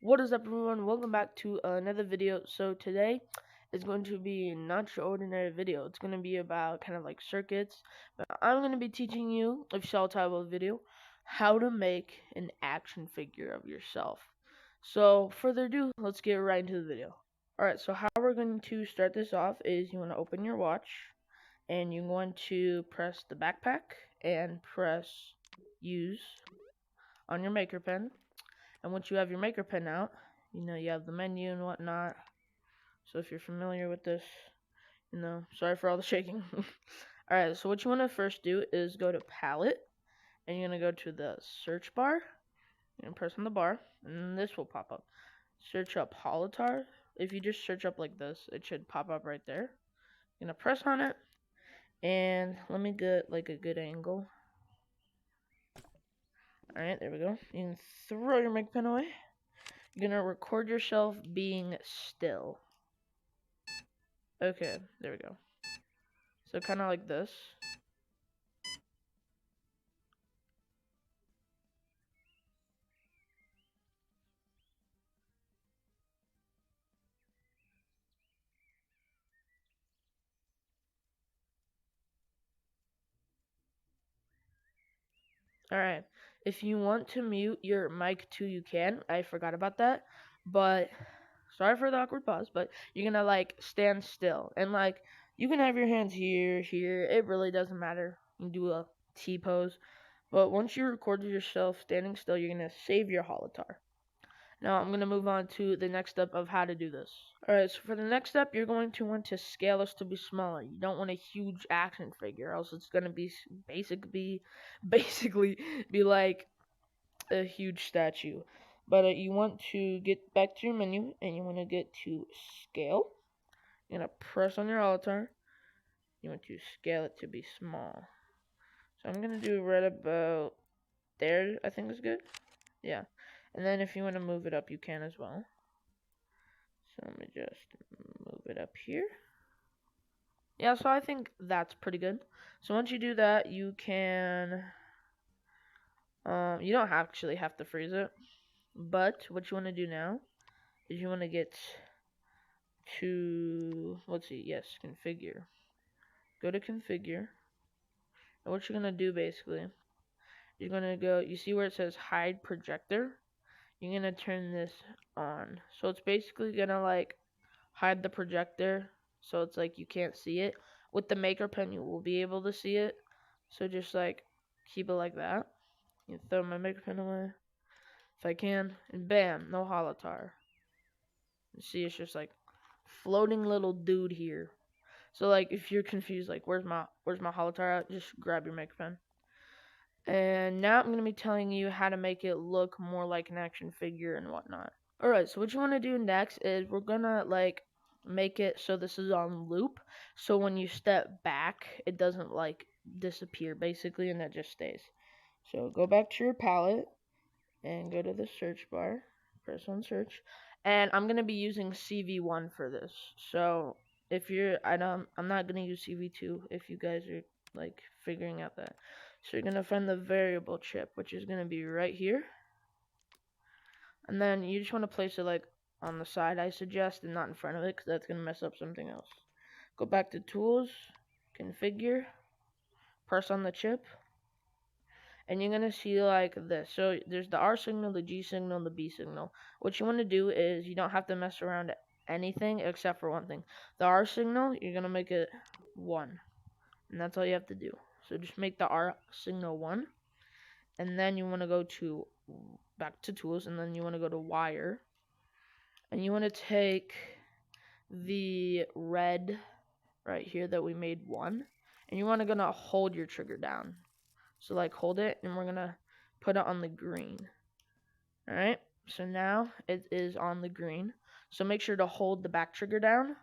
What is up, everyone? Welcome back to another video. So today is going to be not your ordinary video. It's going to be about kind of like circuits, but I'm going to be teaching you, if you saw the title of the video, how to make an action figure of yourself. So further ado, let's get right into the video. Alright, so how we're going to start this off is you want to open your watch, and you're going to press the backpack and press use on your maker pen. And once you have your maker pen out, you have the menu and whatnot. So if you're familiar with this, sorry for all the shaking. Alright, so what you want to first do is go to palette, and you're going to go to the search bar, and press on the bar, and this will pop up. Search up Holotar. If you just search up like this, it should pop up right there. You're going to press on it, and let me get like a good angle. Alright, there we go. You can throw your maker pen away. You're going to record yourself being still. Okay, there we go. So kind of like this. Alright, if you want to mute your mic too, you can. I forgot about that. But, sorry for the awkward pause, but you're gonna like stand still. And like, you can have your hands here. It really doesn't matter. You can do a T pose. But once you record yourself standing still, you're gonna save your holotar. Now I'm going to move on to the next step of how to do this. Alright, so for the next step, you're going to want to scale this to be smaller. You don't want a huge action figure, else it's going to be basically be like a huge statue. But you want to get back to your menu, and you want to get to scale. You're going to press on your avatar. You want to scale it to be small. So I'm going to do right about there, I think is good. Yeah. And then if you want to move it up, you can as well. So let me just move it up here. Yeah, so I think that's pretty good. So once you do that, you can, you don't actually have to freeze it. But what you want to do now is you want to get to, let's see, yes, configure. Go to configure. And what you're going to do basically, you're going to go, you see where it says hide projector? You're going to turn this on. So it's basically going to like hide the projector, so it's like you can't see it. With the maker pen, you will be able to see it. So just like keep it like that. You throw my maker pen away if I can, and bam, no holotar. You see, it's just like floating little dude here. So like if you're confused, like where's my holotar at, just grab your maker pen. And now I'm gonna be telling you how to make it look more like an action figure and whatnot. Alright, so what you want to do next is we're gonna like make it so this is on loop, so when you step back it doesn't like disappear basically, and it just stays. So go back to your palette and go to the search bar, press on search, and I'm gonna be using CV1 for this. So if you're, I'm not gonna use CV2 if you guys are like figuring out that. So you're gonna find the variable chip, which is gonna be right here. And then you just want to place it like on the side, I suggest, and not in front of it, because that's going to mess up something else. Go back to tools, configure, press on the chip, and you're going to see like this. So there's the R signal, the G signal, and the B signal. What you want to do is you don't have to mess around anything except for one thing. The R signal, you're going to make it 1, and that's all you have to do. So just make the R signal 1, and then you want to go to back to tools, and then you want to go to wire, and you want to take the red right here that we made 1, and you want to gonna hold your trigger down. So like hold it, and we're gonna put it on the green. Alright, so now it is on the green. So make sure to hold the back trigger down,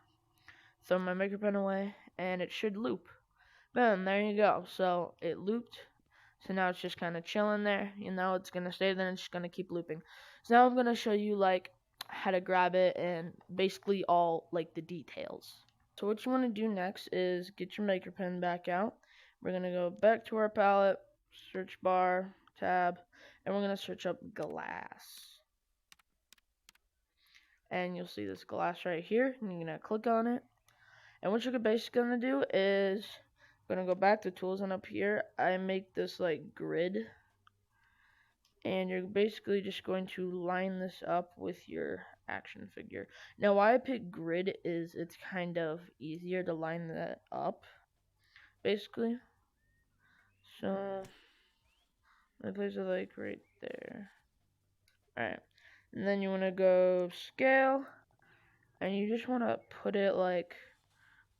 throw my maker pen away, and it should loop. Boom, there you go. So it looped. So now it's just kind of chilling there. It's gonna stay there, and it's just gonna keep looping. So now I'm gonna show you like how to grab it and basically all like the details. So what you want to do next is get your maker pen back out. We're gonna go back to our palette, search bar, tab, and we're gonna search up glass. and you'll see this glass right here, and you're gonna click on it. And what you're basically gonna do is gonna go back to tools, and up here I make this like grid, and you're basically just going to line this up with your action figure. Now why I pick grid is it's kind of easier to line that up basically. So I place it like right there. Alright, and then you want to go scale, and you just want to put it like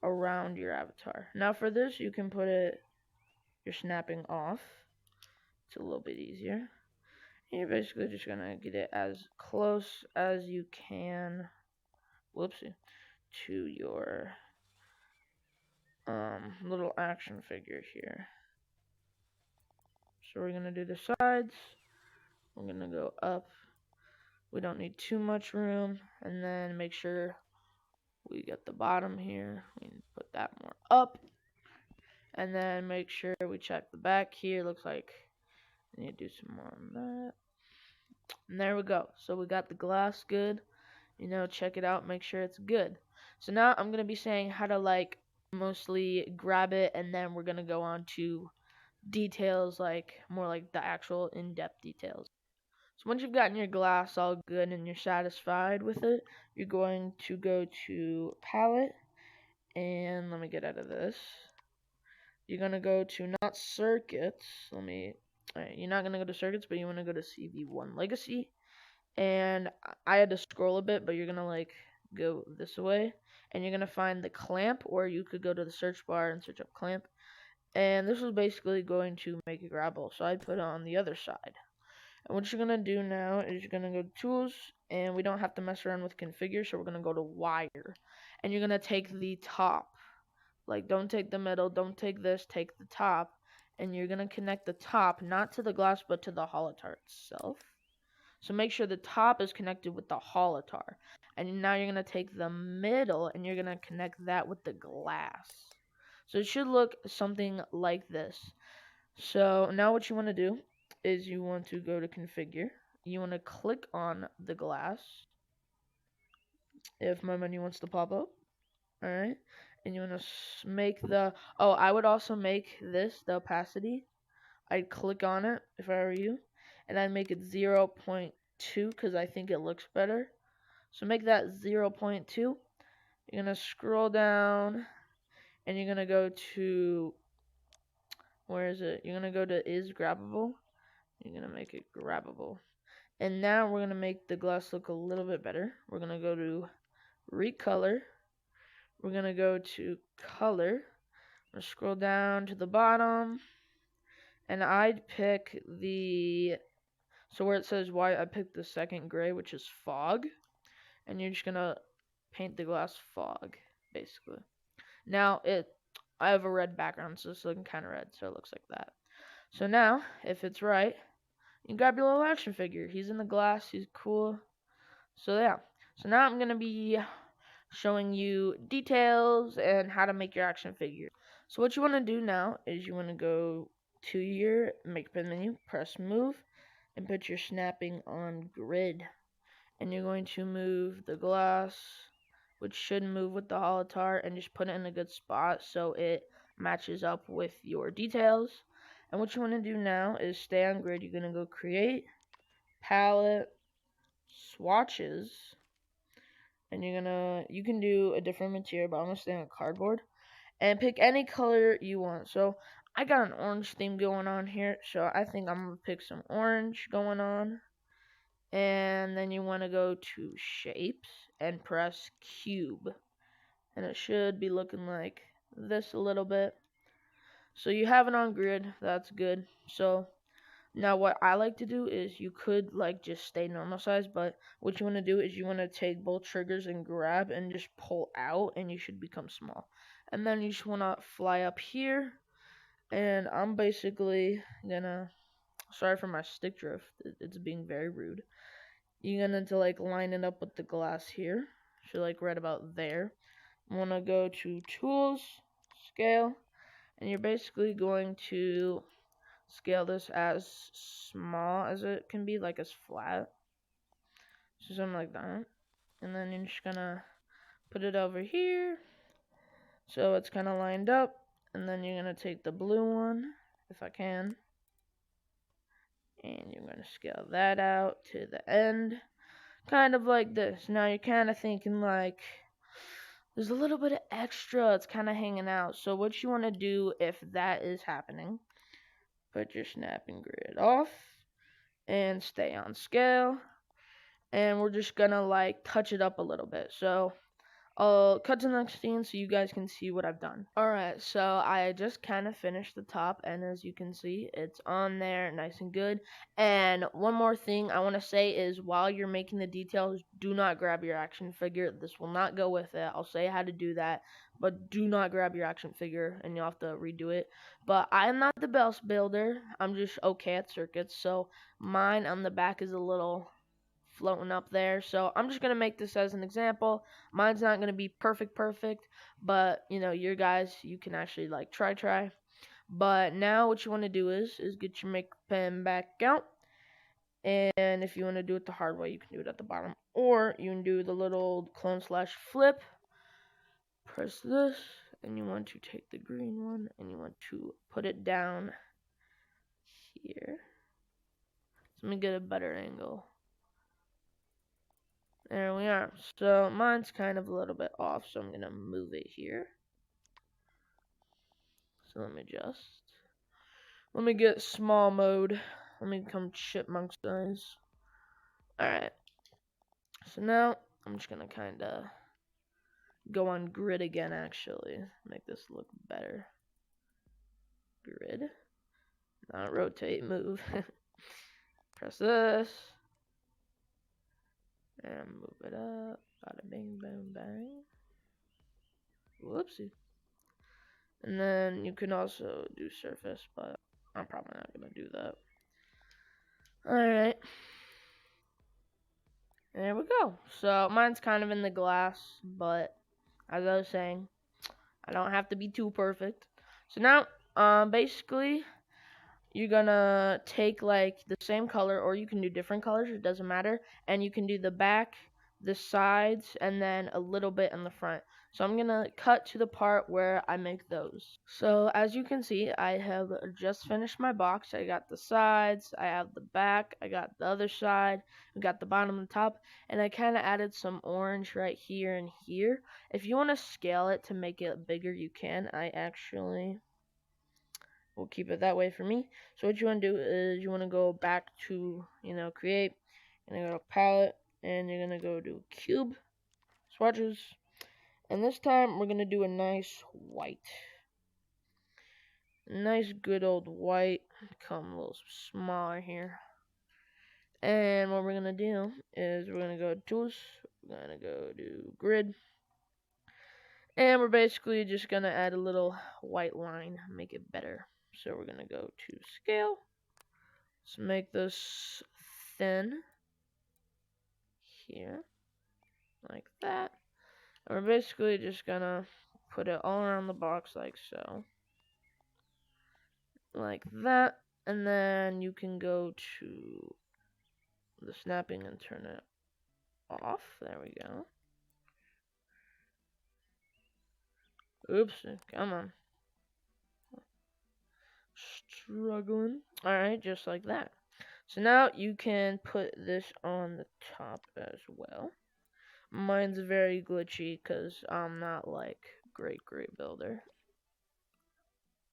around your avatar. Now for this, you can put it, you're snapping off. It's a little bit easier. And you're basically just gonna get it as close as you can, whoopsie, to your little action figure here. So we're gonna do the sides. We're gonna go up. We don't need too much room, and then make sure we get the bottom here. We can put that more up, and then make sure we check the back here. Looks like I need to do some more on that. And there we go. So we got the glass good. You know, check it out, make sure it's good. So now I'm gonna be saying how to like mostly grab it, and then we're gonna go on to details, like more like the actual in-depth details. So once you've gotten your glass all good and you're satisfied with it, you're going to go to palette, and let me get out of this. You're gonna go to not circuits. Alright, you're not gonna go to circuits, but you wanna go to CV1 Legacy. And I had to scroll a bit, but you're gonna like go this way, and you're gonna find the clamp, or you could go to the search bar and search up clamp. And this is basically going to make it grabbable, so I put it on the other side. And what you're gonna do now is you're gonna go to tools, and we don't have to mess around with configure, so we're gonna go to wire, and you're gonna take the top. Like, don't take the middle, don't take this, take the top, and you're gonna connect the top not to the glass but to the holotar itself. So make sure the top is connected with the holotar. And now you're going to take the middle and you're going to connect that with the glass. So it should look something like this. So now what you want to do is you want to go to configure. You want to click on the glass if my menu wants to pop up. Alright. And you want to make the... Oh, I would also make this, the opacity. I'd click on it if I were you. And I'd make it 0.2 because I think it looks better. So make that 0.2. You're going to scroll down, and you're going to go to, where is it? You're going to go to is grabbable. You're going to make it grabbable. And now we're going to make the glass look a little bit better. We're going to go to recolor. We're going to go to color. I'm going to scroll down to the bottom, and I'd pick the... So where it says white, I picked the second gray, which is fog. And you're just gonna paint the glass fog, basically. Now, I have a red background, so it's looking kind of red, so it looks like that. So now, if it's right, you can grab your little action figure. He's in the glass, he's cool. So yeah. So now I'm gonna be showing you details and how to make your action figure. So what you want to do now is you want to go to your make pin menu, press move, and put your snapping on grid. And you're going to move the glass, which should move with the holotar, and just put it in a good spot so it matches up with your details. And what you want to do now is stay on grid. You're going to go create, palette, swatches, and you can do a different material, but I'm going to stay on cardboard, and pick any color you want. So I got an orange theme going on here, so I think I'm going to pick some orange going on. And then you want to go to shapes and press cube, and it should be looking like this a little bit. So you have it on grid, that's good. So now what I like to do is you could like just stay normal size, but what you want to do is you want to take both triggers and grab and just pull out, and you should become small. And then you just want to fly up here, and I'm basically gonna, sorry for my stick drift, it's being very rude. You're gonna like line it up with the glass here. So like right about there. I'm gonna go to tools, scale, and you're basically going to scale this as small as it can be, like as flat. So something like that. and then you're just gonna put it over here so it's kind of lined up, and then you're gonna take the blue one, if I can, and you're gonna scale that out to the end, kind of like this. Now you're kind of thinking like, there's a little bit of extra, it's kind of hanging out. So what you want to do if that is happening, put your snapping grid off and stay on scale, and we're just gonna like touch it up a little bit. So I'll cut to the next scene so you guys can see what I've done. Alright, so I just kind of finished the top, and as you can see, it's on there nice and good. And one more thing I want to say is, while you're making the details, do not grab your action figure. This will not go with it. I'll say how to do that, but do not grab your action figure, and you'll have to redo it. But I'm not the best builder. I'm just okay at circuits, so mine on the back is a little floating up there. So I'm just going to make this as an example. Mine's not going to be perfect, but you know, your guys, you can actually like try. But now what you want to do is get your make pen back out. And if you want to do it the hard way, you can do it at the bottom. Or you can do the little clone / flip. Press this, and you want to take the green one, and you want to put it down here. So let me get a better angle. There we are. So mine's kind of a little bit off, so I'm going to move it here. So let me get small mode. Let me become chipmunk size. Alright. So now I'm just going to kind of go on grid again, actually. Make this look better. Grid. Not rotate, move. Press this. And move it up. Bada bing, bang, bang. Whoopsie. And then you can also do surface, but I'm probably not going to do that. Alright. There we go. So mine's kind of in the glass, but as I was saying, I don't have to be too perfect. So now, basically, you're gonna take like the same color, or you can do different colors, it doesn't matter, and you can do the back, the sides, and then a little bit in the front. So I'm gonna cut to the part where I make those. So as you can see, I have just finished my box. I got the sides, I have the back, I got the other side, I got the bottom and the top, and I kind of added some orange right here and here. If you want to scale it to make it bigger, you can. I actually will keep it that way for me. So what you want to do is you want to go back to, create, and go to palette, and you're going to go to cube, swatches, and this time we're going to do a nice white. Nice good old white. Come a little smaller here. And what we're going to do is we're going to go to tools, we're going to go to grid, and we're basically just going to add a little white line, make it better. So we're going to go to scale. Let's make this thin here, like that. And we're basically just gonna put it all around the box like so. Like that. And then you can go to the snapping and turn it off. There we go. Oops, come on. Struggling. Alright, just like that. So now you can put this on the top as well. Mine's very glitchy because I'm not like great builder.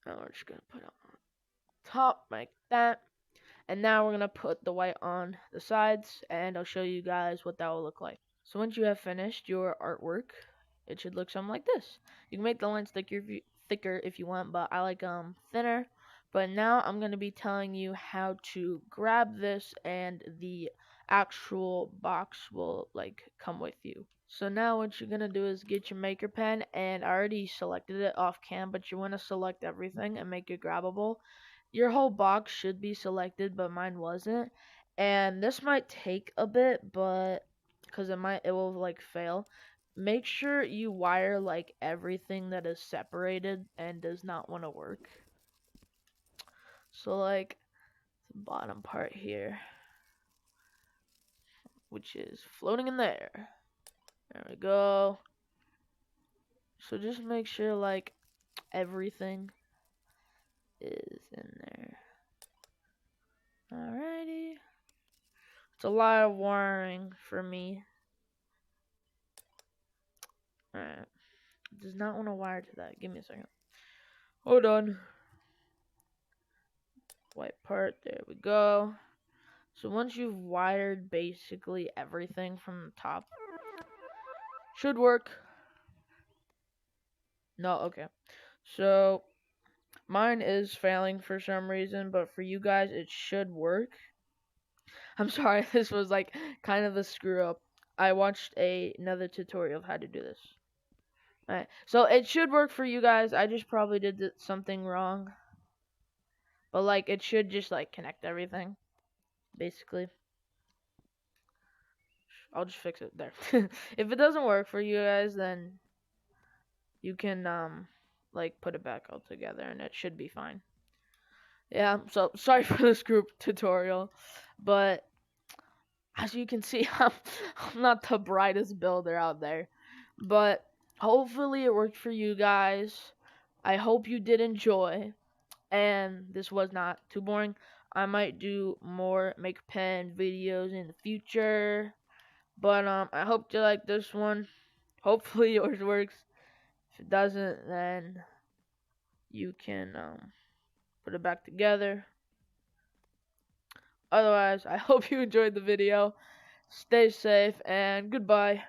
Now we're just gonna put it on top like that. And now we're gonna put the white on the sides, and I'll show you guys what that will look like. So once you have finished your artwork, it should look something like this. You can make the lines thicker if you want, but I like thinner. But now I'm going to be telling you how to grab this, and the actual box will like come with you. So now what you're going to do is get your maker pen, and I already selected it off cam, but you want to select everything and make it grabbable. Your whole box should be selected, but mine wasn't. And this might take a bit, but because it will like fail. Make sure you wire like everything that is separated and does not want to work. So like the bottom part here, which is floating in there. There we go. So just make sure like everything is in there. Alrighty. It's a lot of wiring for me. Alright. Does not want to wire to that. Give me a second. Hold on. White part. There we go. So once you've wired basically everything from the top, should work. No, okay. So mine is failing for some reason, but for you guys it should work. I'm sorry, this was like kind of a screw up. I watched another tutorial of how to do this. Alright, so it should work for you guys. I just probably did something wrong. But like it should just like connect everything. Basically. I'll just fix it there. If it doesn't work for you guys, then you can like put it back all together and it should be fine. Yeah, so sorry for this group tutorial, but as you can see, I'm not the brightest builder out there, but hopefully it worked for you guys. I hope you did enjoy, and this was not too boring. I might do more MakerPen videos in the future, but I hope you like this one. Hopefully yours works. If it doesn't, then you can put it back together. Otherwise, I hope you enjoyed the video. Stay safe and goodbye.